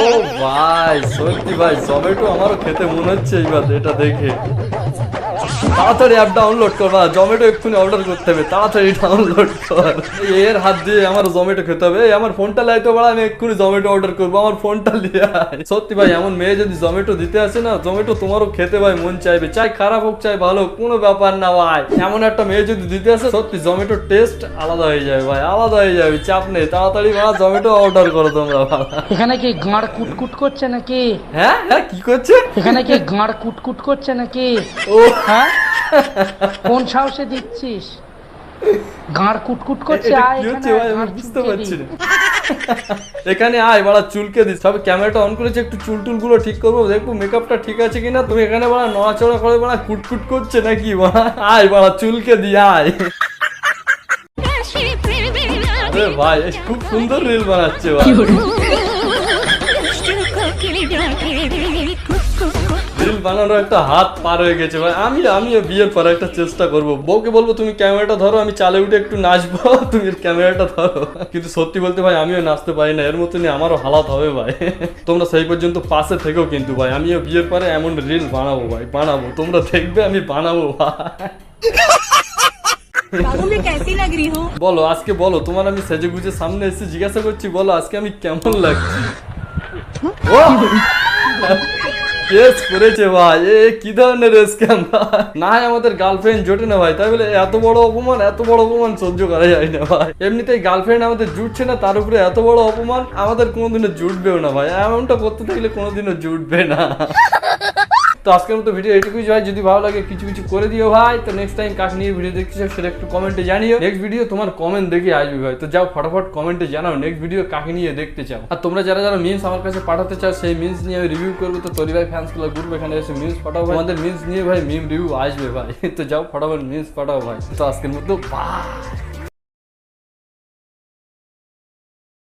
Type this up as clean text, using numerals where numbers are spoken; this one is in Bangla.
ও ভাই সত্যি ভাই জমেটো আমারও খেতে মনে হচ্ছে এইবার এটা দেখে। তাড়াতাড়ি অ্যাপ ডাউনলোড কর না, জমেটো এক্ষুনি অর্ডার করতে হবে, তাড়াতাড়ি ডাউনলোড কর। এর হাত দিয়ে আমার জমেটো খেতে হবে। এই আমার ফোনটা লাইতো বড়, আমি এক্ষুনি জমেটো অর্ডার করবো, আমার ফোনটা নিয়ে আয়। সত্যি ভাই এমন মেয়ে যদি জমেটো দিতে আসে না, জমেটো তোমারও খেতে ভাই মন চাইবে, চাই খারাপ হোক চাই ভালো হোক, কোনো ব্যাপার না ভাই। এমন একটা মেয়ে যদি দিতে আসে সত্যি জমেটোর টেস্ট আলাদা হয়ে যাবে ভাই, আলাদা হয়ে যাবে, চাপ নেই, তাড়াতাড়ি ভাই জমেটো অর্ডার করো তোমরা। এখানে কি গাঁড় কুটকুট করছে নাকি? হ্যাঁ হ্যাঁ কি করছে? এখানে কি গাঁড় কুটকুট করছে নাকি? ও হ্যাঁ কোন সাহসে দিচ্ছিস? গাঁড় কুটকুট করছে, এটা আয় কি হচ্ছে এখানে ভাই আমি গাঁড় বুঝতে চুলকে পারছি দি। না। এখানে আয় বাড়া চুলকে দিস, সব ক্যামেরাটা অন করেছে, একটু চুল টুল গুলো ঠিক করবো, দেখবো মেকআপটা ঠিক আছে কিনা। তুমি এখানে বাড়া নড়াচড়া করে বাড়া কুটকুট করছে নাকি বাড়া? আয় বাড়া চুলকে দি আয়। আরে ভাই খুব সুন্দর রিল বানাচ্ছে ভাই। রিল বানানোর একটা হাত পার হয়ে গেছে ভাই। আমিও বিয়ের পরে একটা চেষ্টা করবো, বউকে বলবো তুমি ক্যামেরাটা ধরো, আমি চালে উঠে একটু নাচবো, তুমি ক্যামেরাটা ধরো। কিন্তু সত্যি বলতে ভাই আমিও নাচতে পারি না, এর মতনই আমারও হালাত হবে ভাই। তোমরা সেই পর্যন্ত পাশে থেকেও কিন্তু ভাই, আমিও বিয়ের পরে এমন রিল বানাবো ভাই, বানাবো, তোমরা দেখবে আমি বানাবো ভাই। বলো আজকে, বলো তোমার আমি সেজে গুজে সামনে এসে জিজ্ঞাসা করছি, বলো আজকে আমি কেমন লাগছি? ও কেস করেছে ভাই, এ কি ধরনের স্ক্যাম ভাই? না হয় আমাদের গার্লফ্রেন্ড জোটে না ভাই, তাই বলে এত বড় অপমান সহ্য করা যায় না ভাই। এমনিতেই গার্লফ্রেন্ড আমাদের জুটছে না, তার উপরে এত বড় অপমান আমাদের কোনোদিনও জুটবেও না ভাই, এমনটা করতে থাকলে কোনোদিনও জুটবে না। তো আজকের মতো ভিডিও এটুকুই ভাই, যদি ভালো লাগে কিছু কিছু করে দিও ভাই। তো নেক্সট টাইম কাকে নিয়ে ভিডিও দেখতে চাও সেটা একটু কমেন্টে জানিও, নেক্সট ভিডিও তোমার কমেন্ট দেখে আসবে ভাই। তো যাও ফটাফট কমেন্টে জানাও নেক্সট ভিডিও কাকে নিয়ে দেখতে চাও। আর তোমরা যারা যারা মিমস আমার কাছে পাঠাতে চাও সেই মিমস নিয়ে আমি রিভিউ করবো, তো তরি ভাই ফ্যান্স ক্লাব গ্রুপ, এখানে এসে মিমস পাঠাও ভাই, আমাদের মিমস নিয়ে ভাই মিম রিভিউ আসবে ভাই। তো যাও ফটাফট মিমস পাঠাও ভাই। তো আজকের মতো বাই।